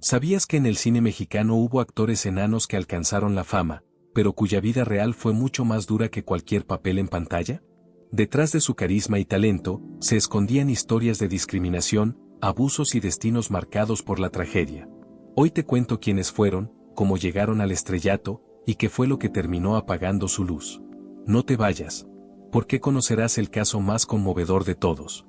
¿Sabías que en el cine mexicano hubo actores enanos que alcanzaron la fama, pero cuya vida real fue mucho más dura que cualquier papel en pantalla? Detrás de su carisma y talento, se escondían historias de discriminación, abusos y destinos marcados por la tragedia. Hoy te cuento quiénes fueron, cómo llegaron al estrellato, y qué fue lo que terminó apagando su luz. No te vayas, porque conocerás el caso más conmovedor de todos.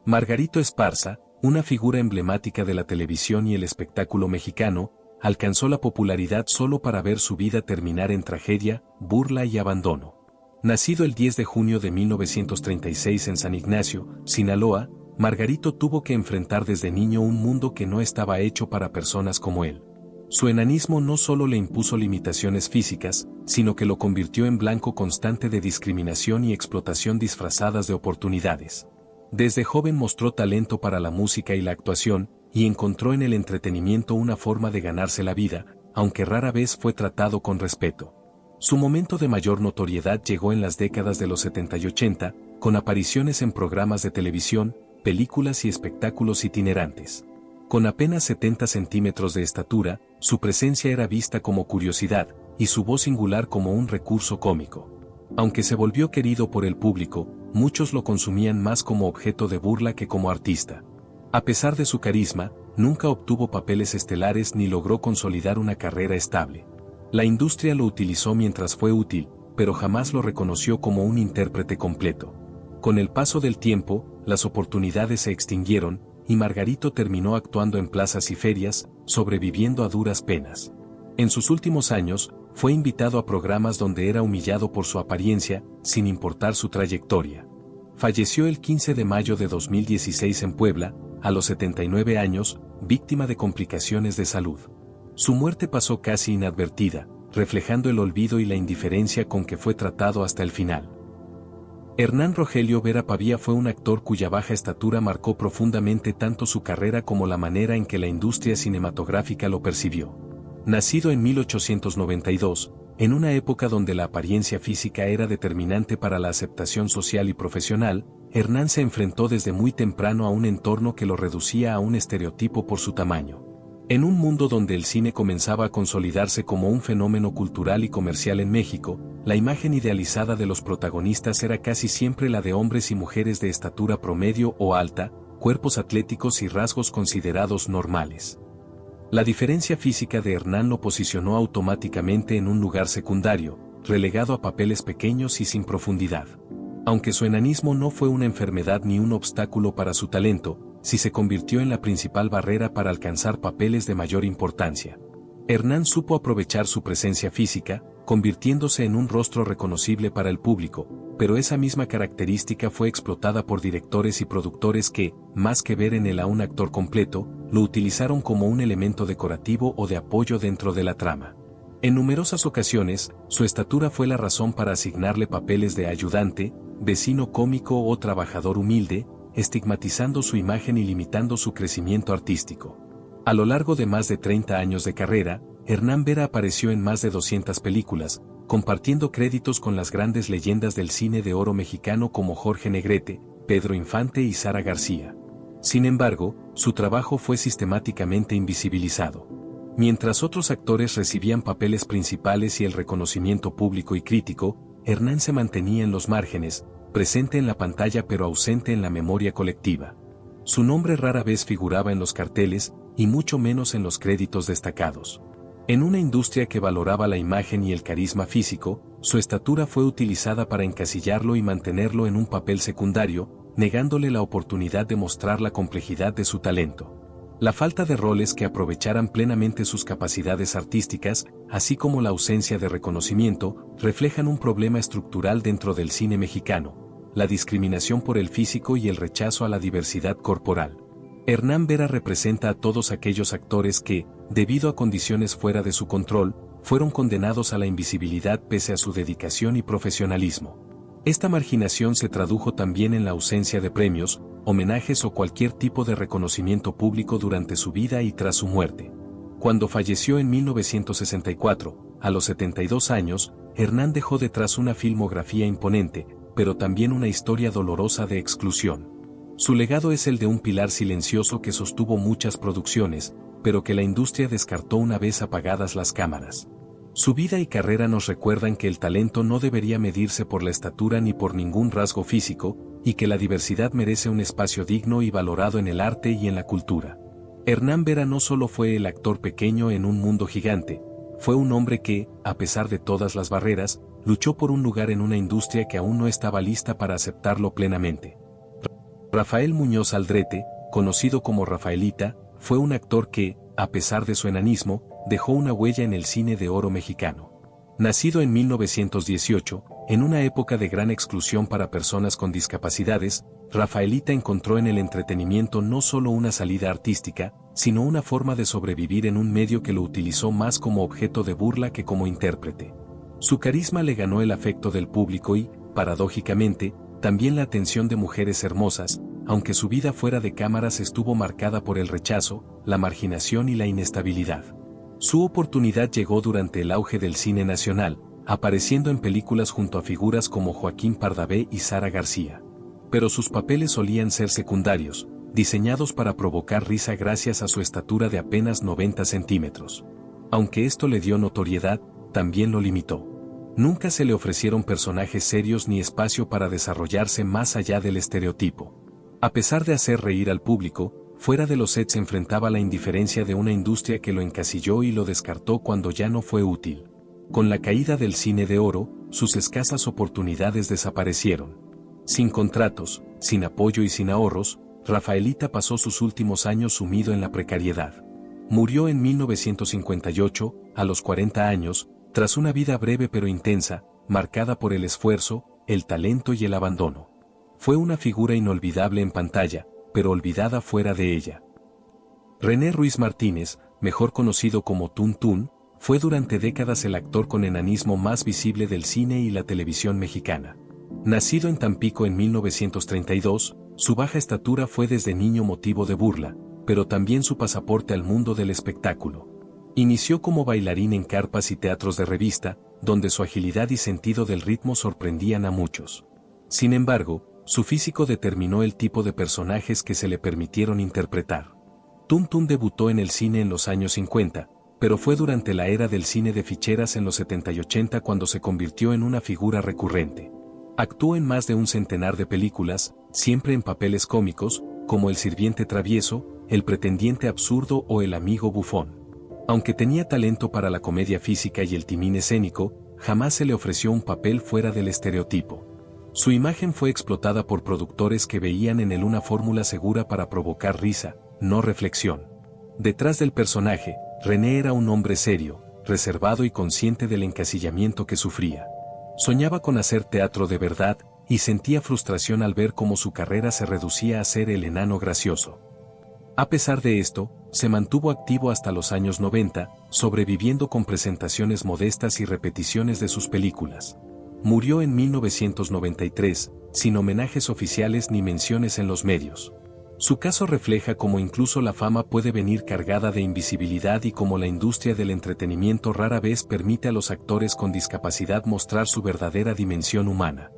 Margarito Esparza, una figura emblemática de la televisión y el espectáculo mexicano, alcanzó la popularidad solo para ver su vida terminar en tragedia, burla y abandono. Nacido el 10 de junio de 1936 en San Ignacio, Sinaloa, Margarito tuvo que enfrentar desde niño un mundo que no estaba hecho para personas como él. Su enanismo no solo le impuso limitaciones físicas, sino que lo convirtió en blanco constante de discriminación y explotación disfrazadas de oportunidades. Desde joven mostró talento para la música y la actuación, y encontró en el entretenimiento una forma de ganarse la vida, aunque rara vez fue tratado con respeto. Su momento de mayor notoriedad llegó en las décadas de los 70 y 80, con apariciones en programas de televisión, películas y espectáculos itinerantes. Con apenas 70 centímetros de estatura, su presencia era vista como curiosidad, y su voz singular como un recurso cómico. Aunque se volvió querido por el público, muchos lo consumían más como objeto de burla que como artista. A pesar de su carisma, nunca obtuvo papeles estelares ni logró consolidar una carrera estable. La industria lo utilizó mientras fue útil, pero jamás lo reconoció como un intérprete completo. Con el paso del tiempo, las oportunidades se extinguieron, y Margarito terminó actuando en plazas y ferias, sobreviviendo a duras penas. En sus últimos años, fue invitado a programas donde era humillado por su apariencia, sin importar su trayectoria. Falleció el 15 de mayo de 2016 en Puebla, a los 79 años, víctima de complicaciones de salud. Su muerte pasó casi inadvertida, reflejando el olvido y la indiferencia con que fue tratado hasta el final. Hernán Rogelio Vera Pavía fue un actor cuya baja estatura marcó profundamente tanto su carrera como la manera en que la industria cinematográfica lo percibió. Nacido en 1892, en una época donde la apariencia física era determinante para la aceptación social y profesional, Hernán se enfrentó desde muy temprano a un entorno que lo reducía a un estereotipo por su tamaño. En un mundo donde el cine comenzaba a consolidarse como un fenómeno cultural y comercial en México, la imagen idealizada de los protagonistas era casi siempre la de hombres y mujeres de estatura promedio o alta, cuerpos atléticos y rasgos considerados normales. La diferencia física de Hernán lo posicionó automáticamente en un lugar secundario, relegado a papeles pequeños y sin profundidad. Aunque su enanismo no fue una enfermedad ni un obstáculo para su talento, sí se convirtió en la principal barrera para alcanzar papeles de mayor importancia. Hernán supo aprovechar su presencia física, convirtiéndose en un rostro reconocible para el público, pero esa misma característica fue explotada por directores y productores que, más que ver en él a un actor completo, lo utilizaron como un elemento decorativo o de apoyo dentro de la trama. En numerosas ocasiones, su estatura fue la razón para asignarle papeles de ayudante, vecino cómico o trabajador humilde, estigmatizando su imagen y limitando su crecimiento artístico. A lo largo de más de 30 años de carrera, Hernán Vera apareció en más de 200 películas, compartiendo créditos con las grandes leyendas del cine de oro mexicano como Jorge Negrete, Pedro Infante y Sara García. Sin embargo, su trabajo fue sistemáticamente invisibilizado. Mientras otros actores recibían papeles principales y el reconocimiento público y crítico, Hernán se mantenía en los márgenes, presente en la pantalla pero ausente en la memoria colectiva. Su nombre rara vez figuraba en los carteles, y mucho menos en los créditos destacados. En una industria que valoraba la imagen y el carisma físico, su estatura fue utilizada para encasillarlo y mantenerlo en un papel secundario, negándole la oportunidad de mostrar la complejidad de su talento. La falta de roles que aprovecharan plenamente sus capacidades artísticas, así como la ausencia de reconocimiento, reflejan un problema estructural dentro del cine mexicano: la discriminación por el físico y el rechazo a la diversidad corporal. Hernán Vera representa a todos aquellos actores que, debido a condiciones fuera de su control, fueron condenados a la invisibilidad pese a su dedicación y profesionalismo. Esta marginación se tradujo también en la ausencia de premios, homenajes o cualquier tipo de reconocimiento público durante su vida y tras su muerte. Cuando falleció en 1964, a los 72 años, Hernán dejó detrás una filmografía imponente, pero también una historia dolorosa de exclusión. Su legado es el de un pilar silencioso que sostuvo muchas producciones, pero que la industria descartó una vez apagadas las cámaras. Su vida y carrera nos recuerdan que el talento no debería medirse por la estatura ni por ningún rasgo físico, y que la diversidad merece un espacio digno y valorado en el arte y en la cultura. Hernán Vera no solo fue el actor pequeño en un mundo gigante, fue un hombre que, a pesar de todas las barreras, luchó por un lugar en una industria que aún no estaba lista para aceptarlo plenamente. Rafael Muñoz Aldrete, conocido como Rafaelita, fue un actor que, a pesar de su enanismo, dejó una huella en el cine de oro mexicano. Nacido en 1918, en una época de gran exclusión para personas con discapacidades, Rafaelita encontró en el entretenimiento no solo una salida artística, sino una forma de sobrevivir en un medio que lo utilizó más como objeto de burla que como intérprete. Su carisma le ganó el afecto del público y, paradójicamente, también la atención de mujeres hermosas, aunque su vida fuera de cámaras estuvo marcada por el rechazo, la marginación y la inestabilidad. Su oportunidad llegó durante el auge del cine nacional, apareciendo en películas junto a figuras como Joaquín Pardavé y Sara García. Pero sus papeles solían ser secundarios, diseñados para provocar risa gracias a su estatura de apenas 90 centímetros. Aunque esto le dio notoriedad, también lo limitó. Nunca se le ofrecieron personajes serios ni espacio para desarrollarse más allá del estereotipo. A pesar de hacer reír al público, fuera de los sets enfrentaba la indiferencia de una industria que lo encasilló y lo descartó cuando ya no fue útil. Con la caída del cine de oro, sus escasas oportunidades desaparecieron. Sin contratos, sin apoyo y sin ahorros, Rafaelita pasó sus últimos años sumido en la precariedad. Murió en 1958, a los 40 años, tras una vida breve pero intensa, marcada por el esfuerzo, el talento y el abandono. Fue una figura inolvidable en pantalla, pero olvidada fuera de ella. René Ruiz Martínez, mejor conocido como Tun Tun, fue durante décadas el actor con enanismo más visible del cine y la televisión mexicana. Nacido en Tampico en 1932, su baja estatura fue desde niño motivo de burla, pero también su pasaporte al mundo del espectáculo. Inició como bailarín en carpas y teatros de revista, donde su agilidad y sentido del ritmo sorprendían a muchos. Sin embargo, su físico determinó el tipo de personajes que se le permitieron interpretar. Tun Tun debutó en el cine en los años 50, pero fue durante la era del cine de ficheras en los 70 y 80 cuando se convirtió en una figura recurrente. Actuó en más de un centenar de películas, siempre en papeles cómicos, como el sirviente travieso, el pretendiente absurdo o el amigo bufón. Aunque tenía talento para la comedia física y el timín escénico, jamás se le ofreció un papel fuera del estereotipo. Su imagen fue explotada por productores que veían en él una fórmula segura para provocar risa, no reflexión. Detrás del personaje, René era un hombre serio, reservado y consciente del encasillamiento que sufría. Soñaba con hacer teatro de verdad, y sentía frustración al ver cómo su carrera se reducía a ser el enano gracioso. A pesar de esto, se mantuvo activo hasta los años 90, sobreviviendo con presentaciones modestas y repeticiones de sus películas. Murió en 1993, sin homenajes oficiales ni menciones en los medios. Su caso refleja cómo incluso la fama puede venir cargada de invisibilidad y cómo la industria del entretenimiento rara vez permite a los actores con discapacidad mostrar su verdadera dimensión humana.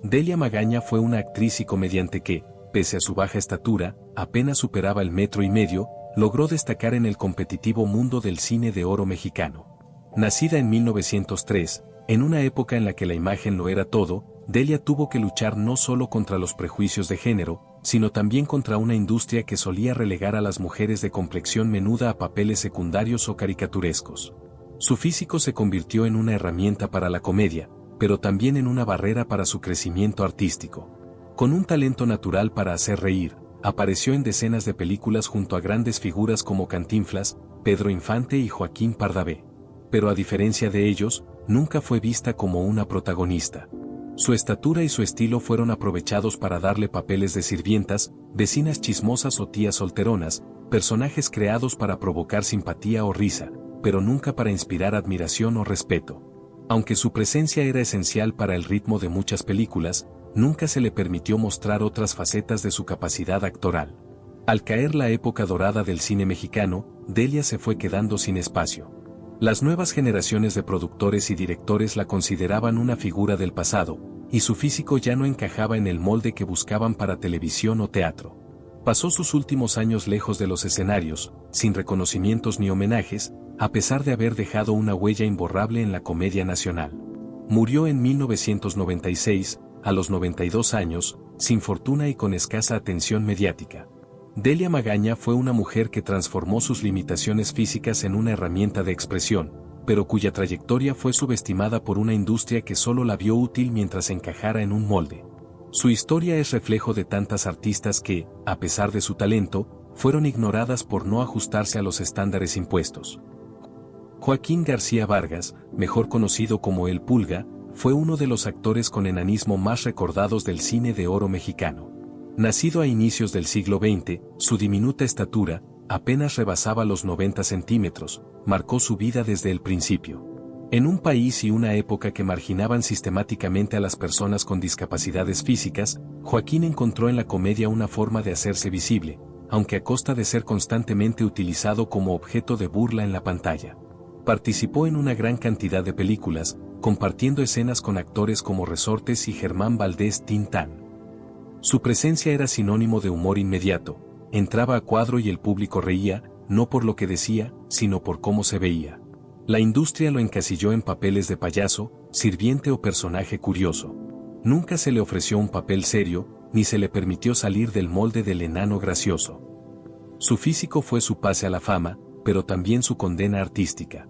Delia Magaña fue una actriz y comediante que, pese a su baja estatura, apenas superaba el 1,5 metros, logró destacar en el competitivo mundo del cine de oro mexicano. Nacida en 1903, en una época en la que la imagen lo era todo, Delia tuvo que luchar no solo contra los prejuicios de género, sino también contra una industria que solía relegar a las mujeres de complexión menuda a papeles secundarios o caricaturescos. Su físico se convirtió en una herramienta para la comedia, pero también en una barrera para su crecimiento artístico. Con un talento natural para hacer reír, apareció en decenas de películas junto a grandes figuras como Cantinflas, Pedro Infante y Joaquín Pardavé. Pero a diferencia de ellos, nunca fue vista como una protagonista. Su estatura y su estilo fueron aprovechados para darle papeles de sirvientas, vecinas chismosas o tías solteronas, personajes creados para provocar simpatía o risa, pero nunca para inspirar admiración o respeto. Aunque su presencia era esencial para el ritmo de muchas películas, nunca se le permitió mostrar otras facetas de su capacidad actoral. Al caer la época dorada del cine mexicano, Delia se fue quedando sin espacio. Las nuevas generaciones de productores y directores la consideraban una figura del pasado, y su físico ya no encajaba en el molde que buscaban para televisión o teatro. Pasó sus últimos años lejos de los escenarios, sin reconocimientos ni homenajes, a pesar de haber dejado una huella imborrable en la comedia nacional. Murió en 1996, a los 92 años, sin fortuna y con escasa atención mediática. Delia Magaña fue una mujer que transformó sus limitaciones físicas en una herramienta de expresión, pero cuya trayectoria fue subestimada por una industria que solo la vio útil mientras encajara en un molde. Su historia es reflejo de tantas artistas que, a pesar de su talento, fueron ignoradas por no ajustarse a los estándares impuestos. Joaquín García Vargas, mejor conocido como El Pulga, fue uno de los actores con enanismo más recordados del cine de oro mexicano. Nacido a inicios del siglo XX, su diminuta estatura, apenas rebasaba los 90 centímetros, marcó su vida desde el principio. En un país y una época que marginaban sistemáticamente a las personas con discapacidades físicas, Joaquín encontró en la comedia una forma de hacerse visible, aunque a costa de ser constantemente utilizado como objeto de burla en la pantalla. Participó en una gran cantidad de películas, compartiendo escenas con actores como Resortes y Germán Valdés Tintán. Su presencia era sinónimo de humor inmediato, entraba a cuadro y el público reía, no por lo que decía, sino por cómo se veía. La industria lo encasilló en papeles de payaso, sirviente o personaje curioso. Nunca se le ofreció un papel serio, ni se le permitió salir del molde del enano gracioso. Su físico fue su pase a la fama, pero también su condena artística.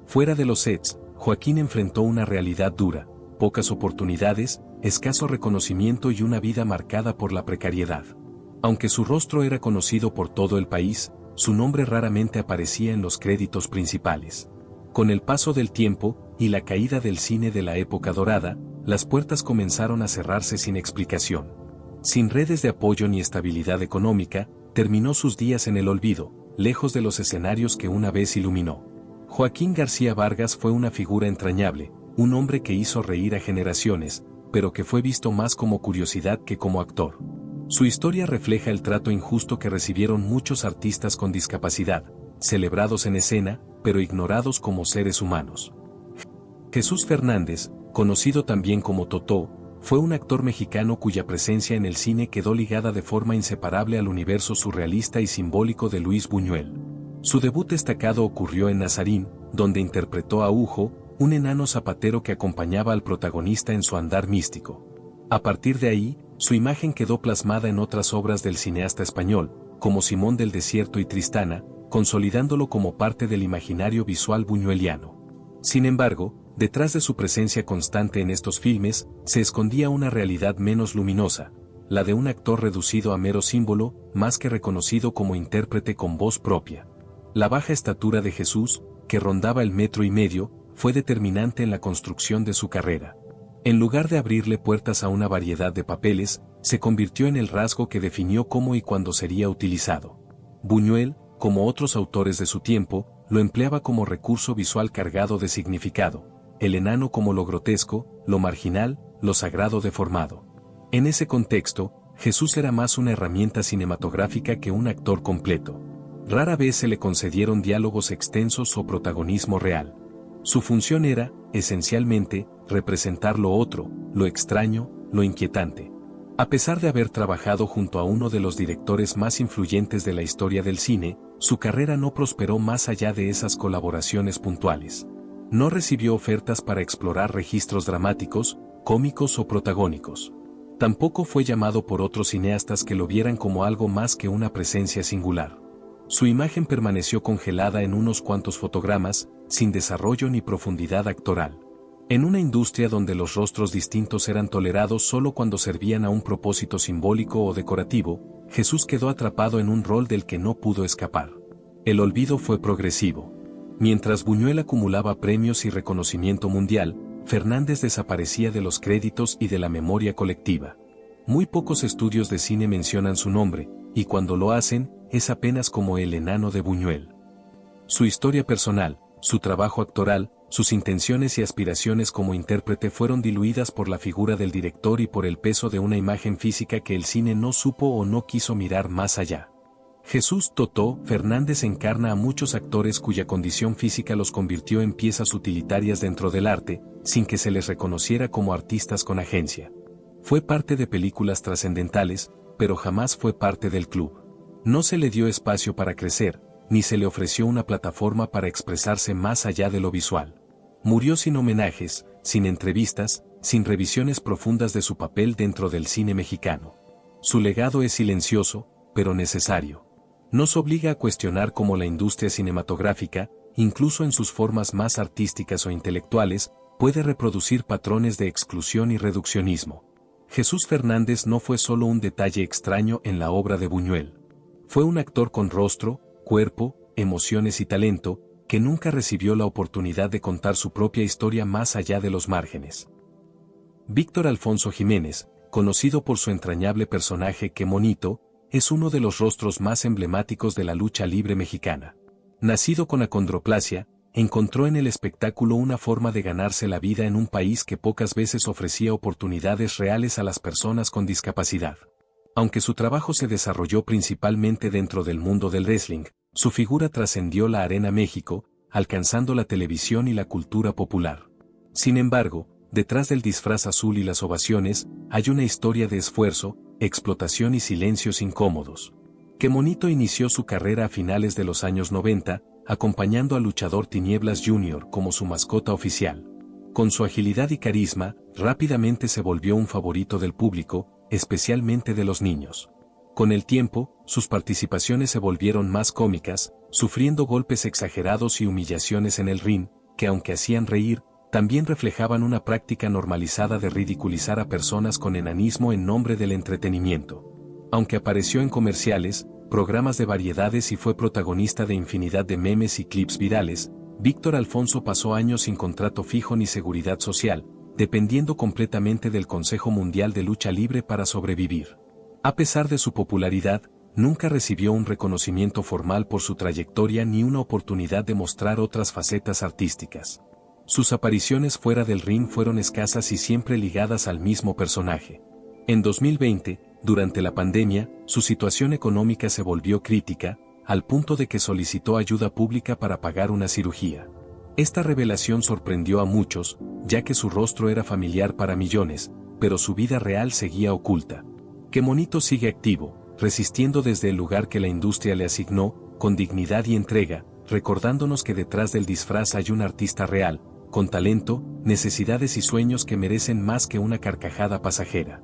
Fuera de los sets, Joaquín enfrentó una realidad dura, pocas oportunidades, escaso reconocimiento y una vida marcada por la precariedad. Aunque su rostro era conocido por todo el país, su nombre raramente aparecía en los créditos principales. Con el paso del tiempo, y la caída del cine de la época dorada, las puertas comenzaron a cerrarse sin explicación. Sin redes de apoyo ni estabilidad económica, terminó sus días en el olvido, lejos de los escenarios que una vez iluminó. Joaquín García Vargas fue una figura entrañable, un hombre que hizo reír a generaciones, pero que fue visto más como curiosidad que como actor. Su historia refleja el trato injusto que recibieron muchos artistas con discapacidad, celebrados en escena, pero ignorados como seres humanos. Jesús Fernández, conocido también como Totó, fue un actor mexicano cuya presencia en el cine quedó ligada de forma inseparable al universo surrealista y simbólico de Luis Buñuel. Su debut destacado ocurrió en Nazarín, donde interpretó a Ujo, un enano zapatero que acompañaba al protagonista en su andar místico. A partir de ahí, su imagen quedó plasmada en otras obras del cineasta español, como Simón del Desierto y Tristana, consolidándolo como parte del imaginario visual buñueliano. Sin embargo, detrás de su presencia constante en estos filmes, se escondía una realidad menos luminosa, la de un actor reducido a mero símbolo, más que reconocido como intérprete con voz propia. La baja estatura de Jesús, que rondaba el 1,5 metros, fue determinante en la construcción de su carrera. En lugar de abrirle puertas a una variedad de papeles, se convirtió en el rasgo que definió cómo y cuándo sería utilizado. Buñuel, como otros autores de su tiempo, lo empleaba como recurso visual cargado de significado, el enano como lo grotesco, lo marginal, lo sagrado deformado. En ese contexto, Jesús era más una herramienta cinematográfica que un actor completo. Rara vez se le concedieron diálogos extensos o protagonismo real. Su función era, esencialmente, representar lo otro, lo extraño, lo inquietante. A pesar de haber trabajado junto a uno de los directores más influyentes de la historia del cine, su carrera no prosperó más allá de esas colaboraciones puntuales. No recibió ofertas para explorar registros dramáticos, cómicos o protagónicos. Tampoco fue llamado por otros cineastas que lo vieran como algo más que una presencia singular. Su imagen permaneció congelada en unos cuantos fotogramas, sin desarrollo ni profundidad actoral. En una industria donde los rostros distintos eran tolerados solo cuando servían a un propósito simbólico o decorativo, Jesús quedó atrapado en un rol del que no pudo escapar. El olvido fue progresivo. Mientras Buñuel acumulaba premios y reconocimiento mundial, Fernández desaparecía de los créditos y de la memoria colectiva. Muy pocos estudios de cine mencionan su nombre, y cuando lo hacen, es apenas como el enano de Buñuel. Su historia personal, su trabajo actoral, sus intenciones y aspiraciones como intérprete fueron diluidas por la figura del director y por el peso de una imagen física que el cine no supo o no quiso mirar más allá. Jesús Totó Fernández encarna a muchos actores cuya condición física los convirtió en piezas utilitarias dentro del arte, sin que se les reconociera como artistas con agencia. Fue parte de películas trascendentales, pero jamás fue parte del club. No se le dio espacio para crecer, ni se le ofreció una plataforma para expresarse más allá de lo visual. Murió sin homenajes, sin entrevistas, sin revisiones profundas de su papel dentro del cine mexicano. Su legado es silencioso, pero necesario. Nos obliga a cuestionar cómo la industria cinematográfica, incluso en sus formas más artísticas o intelectuales, puede reproducir patrones de exclusión y reduccionismo. Jesús Fernández no fue solo un detalle extraño en la obra de Buñuel. Fue un actor con rostro, cuerpo, emociones y talento, que nunca recibió la oportunidad de contar su propia historia más allá de los márgenes. Víctor Alfonso Jiménez, conocido por su entrañable personaje Qué Monito, es uno de los rostros más emblemáticos de la lucha libre mexicana. Nacido con acondroplasia, encontró en el espectáculo una forma de ganarse la vida en un país que pocas veces ofrecía oportunidades reales a las personas con discapacidad. Aunque su trabajo se desarrolló principalmente dentro del mundo del wrestling, su figura trascendió la Arena México, alcanzando la televisión y la cultura popular. Sin embargo, detrás del disfraz azul y las ovaciones, hay una historia de esfuerzo, explotación y silencios incómodos. Qué Monito inició su carrera a finales de los años 90, acompañando al luchador Tinieblas Jr. como su mascota oficial. Con su agilidad y carisma, rápidamente se volvió un favorito del público, especialmente de los niños. Con el tiempo, sus participaciones se volvieron más cómicas, sufriendo golpes exagerados y humillaciones en el ring, que aunque hacían reír, también reflejaban una práctica normalizada de ridiculizar a personas con enanismo en nombre del entretenimiento. Aunque apareció en comerciales, programas de variedades y fue protagonista de infinidad de memes y clips virales, Víctor Alfonso pasó años sin contrato fijo ni seguridad social, dependiendo completamente del Consejo Mundial de Lucha Libre para sobrevivir. A pesar de su popularidad, nunca recibió un reconocimiento formal por su trayectoria ni una oportunidad de mostrar otras facetas artísticas. Sus apariciones fuera del ring fueron escasas y siempre ligadas al mismo personaje. En 2020, durante la pandemia, su situación económica se volvió crítica, al punto de que solicitó ayuda pública para pagar una cirugía. Esta revelación sorprendió a muchos, ya que su rostro era familiar para millones, pero su vida real seguía oculta. Qué Monito sigue activo, resistiendo desde el lugar que la industria le asignó, con dignidad y entrega, recordándonos que detrás del disfraz hay un artista real, con talento, necesidades y sueños que merecen más que una carcajada pasajera.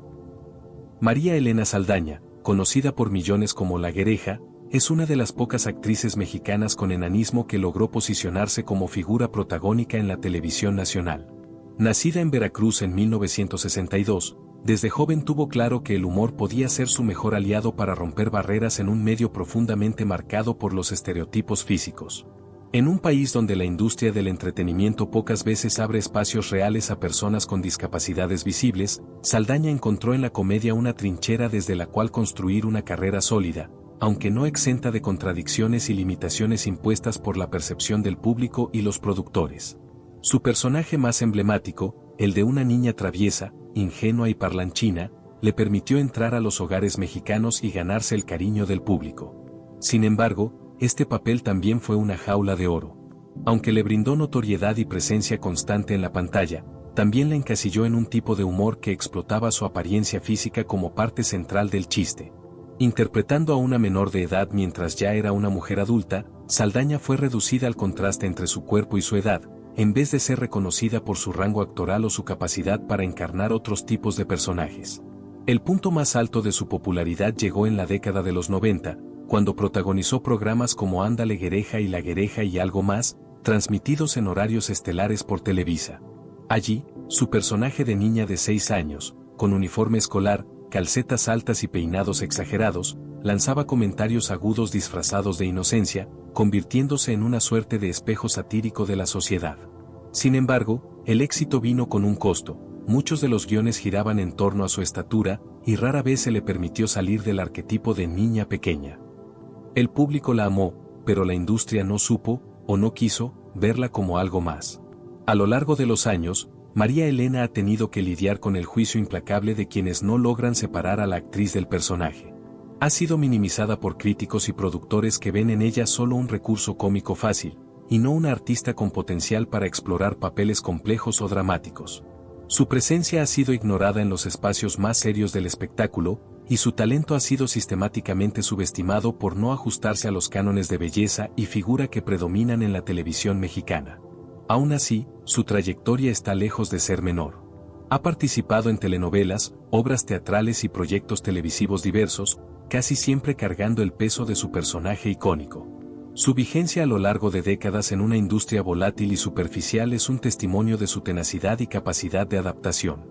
María Elena Saldaña, conocida por millones como La Guereja, es una de las pocas actrices mexicanas con enanismo que logró posicionarse como figura protagónica en la televisión nacional. Nacida en Veracruz en 1962, desde joven tuvo claro que el humor podía ser su mejor aliado para romper barreras en un medio profundamente marcado por los estereotipos físicos. En un país donde la industria del entretenimiento pocas veces abre espacios reales a personas con discapacidades visibles, Saldaña encontró en la comedia una trinchera desde la cual construir una carrera sólida, aunque no exenta de contradicciones y limitaciones impuestas por la percepción del público y los productores. Su personaje más emblemático, el de una niña traviesa, ingenua y parlanchina, le permitió entrar a los hogares mexicanos y ganarse el cariño del público. Sin embargo, este papel también fue una jaula de oro. Aunque le brindó notoriedad y presencia constante en la pantalla, también la encasilló en un tipo de humor que explotaba su apariencia física como parte central del chiste. Interpretando a una menor de edad mientras ya era una mujer adulta, Saldaña fue reducida al contraste entre su cuerpo y su edad, en vez de ser reconocida por su rango actoral o su capacidad para encarnar otros tipos de personajes. El punto más alto de su popularidad llegó en la década de los 90, cuando protagonizó programas como Ándale Guereja y La Guereja y Algo Más, transmitidos en horarios estelares por Televisa. Allí, su personaje de niña de 6 años, con uniforme escolar, calcetas altas y peinados exagerados, lanzaba comentarios agudos disfrazados de inocencia, convirtiéndose en una suerte de espejo satírico de la sociedad. Sin embargo, el éxito vino con un costo. Muchos de los guiones giraban en torno a su estatura, y rara vez se le permitió salir del arquetipo de niña pequeña. El público la amó, pero la industria no supo, o no quiso, verla como algo más. A lo largo de los años, María Elena ha tenido que lidiar con el juicio implacable de quienes no logran separar a la actriz del personaje. Ha sido minimizada por críticos y productores que ven en ella solo un recurso cómico fácil, y no una artista con potencial para explorar papeles complejos o dramáticos. Su presencia ha sido ignorada en los espacios más serios del espectáculo, y su talento ha sido sistemáticamente subestimado por no ajustarse a los cánones de belleza y figura que predominan en la televisión mexicana. Aún así, su trayectoria está lejos de ser menor. Ha participado en telenovelas, obras teatrales y proyectos televisivos diversos, casi siempre cargando el peso de su personaje icónico. Su vigencia a lo largo de décadas en una industria volátil y superficial es un testimonio de su tenacidad y capacidad de adaptación.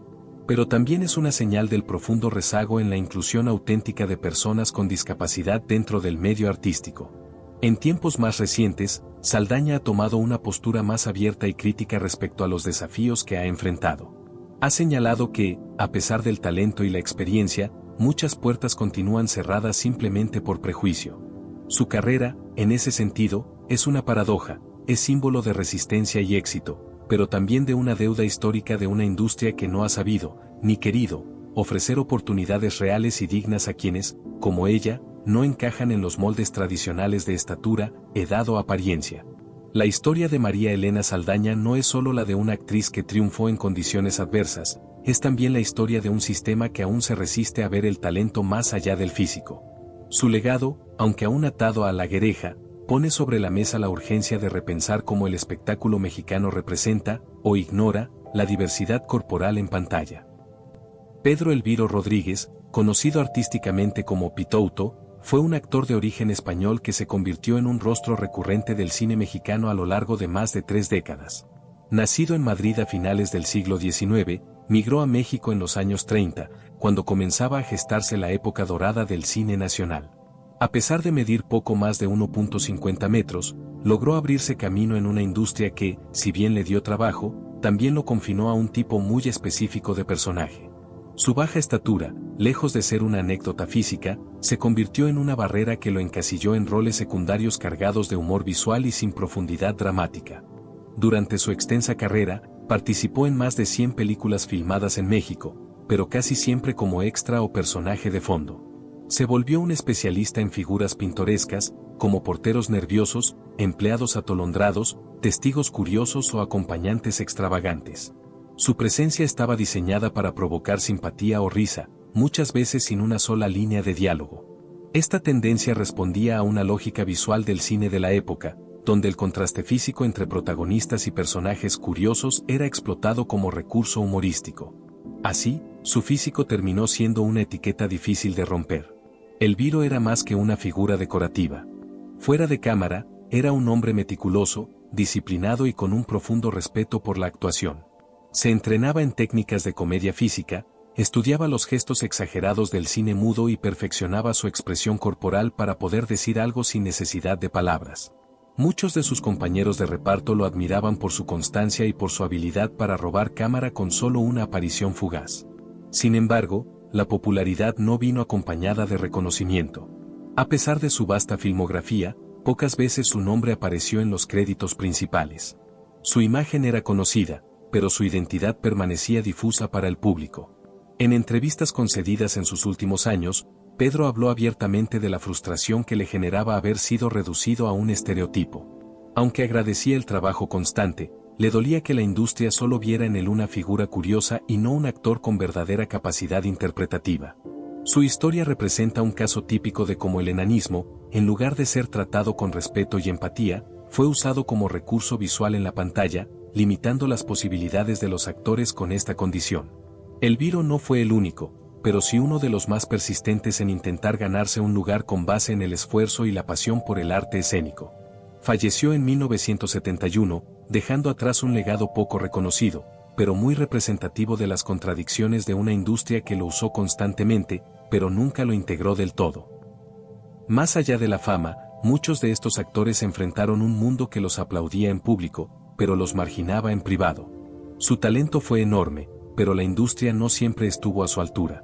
Pero también es una señal del profundo rezago en la inclusión auténtica de personas con discapacidad dentro del medio artístico. En tiempos más recientes, Saldaña ha tomado una postura más abierta y crítica respecto a los desafíos que ha enfrentado. Ha señalado que, a pesar del talento y la experiencia, muchas puertas continúan cerradas simplemente por prejuicio. Su carrera, en ese sentido, es una paradoja, es símbolo de resistencia y éxito, pero también de una deuda histórica de una industria que no ha sabido, ni querido, ofrecer oportunidades reales y dignas a quienes, como ella, no encajan en los moldes tradicionales de estatura, edad o apariencia. La historia de María Elena Saldaña no es solo la de una actriz que triunfó en condiciones adversas, es también la historia de un sistema que aún se resiste a ver el talento más allá del físico. Su legado, aunque aún atado a la guereja, pone sobre la mesa la urgencia de repensar cómo el espectáculo mexicano representa, o ignora, la diversidad corporal en pantalla. Pedro Elviro Rodríguez, conocido artísticamente como Pitouto, fue un actor de origen español que se convirtió en un rostro recurrente del cine mexicano a lo largo de más de 3 décadas. Nacido en Madrid a finales del siglo XIX, migró a México en los años 30, cuando comenzaba a gestarse la época dorada del cine nacional. A pesar de medir poco más de 1.50 metros, logró abrirse camino en una industria que, si bien le dio trabajo, también lo confinó a un tipo muy específico de personaje. Su baja estatura, lejos de ser una anécdota física, se convirtió en una barrera que lo encasilló en roles secundarios cargados de humor visual y sin profundidad dramática. Durante su extensa carrera, participó en más de 100 películas filmadas en México, pero casi siempre como extra o personaje de fondo. Se volvió un especialista en figuras pintorescas, como porteros nerviosos, empleados atolondrados, testigos curiosos o acompañantes extravagantes. Su presencia estaba diseñada para provocar simpatía o risa, muchas veces sin una sola línea de diálogo. Esta tendencia respondía a una lógica visual del cine de la época, donde el contraste físico entre protagonistas y personajes curiosos era explotado como recurso humorístico. Así, su físico terminó siendo una etiqueta difícil de romper. Elviro era más que una figura decorativa. Fuera de cámara, era un hombre meticuloso, disciplinado y con un profundo respeto por la actuación. Se entrenaba en técnicas de comedia física, estudiaba los gestos exagerados del cine mudo y perfeccionaba su expresión corporal para poder decir algo sin necesidad de palabras. Muchos de sus compañeros de reparto lo admiraban por su constancia y por su habilidad para robar cámara con solo una aparición fugaz. Sin embargo, la popularidad no vino acompañada de reconocimiento. A pesar de su vasta filmografía, pocas veces su nombre apareció en los créditos principales. Su imagen era conocida, pero su identidad permanecía difusa para el público. En entrevistas concedidas en sus últimos años, Pedro habló abiertamente de la frustración que le generaba haber sido reducido a un estereotipo. Aunque agradecía el trabajo constante, le dolía que la industria solo viera en él una figura curiosa y no un actor con verdadera capacidad interpretativa. Su historia representa un caso típico de cómo el enanismo, en lugar de ser tratado con respeto y empatía, fue usado como recurso visual en la pantalla, limitando las posibilidades de los actores con esta condición. Elviro no fue el único, pero sí uno de los más persistentes en intentar ganarse un lugar con base en el esfuerzo y la pasión por el arte escénico. Falleció en 1971, dejando atrás un legado poco reconocido, pero muy representativo de las contradicciones de una industria que lo usó constantemente, pero nunca lo integró del todo. Más allá de la fama, muchos de estos actores enfrentaron un mundo que los aplaudía en público, pero los marginaba en privado. Su talento fue enorme, pero la industria no siempre estuvo a su altura.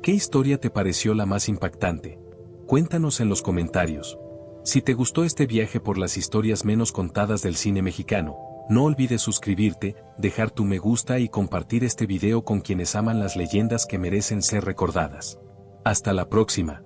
¿Qué historia te pareció la más impactante? Cuéntanos en los comentarios. Si te gustó este viaje por las historias menos contadas del cine mexicano, no olvides suscribirte, dejar tu me gusta y compartir este video con quienes aman las leyendas que merecen ser recordadas. Hasta la próxima.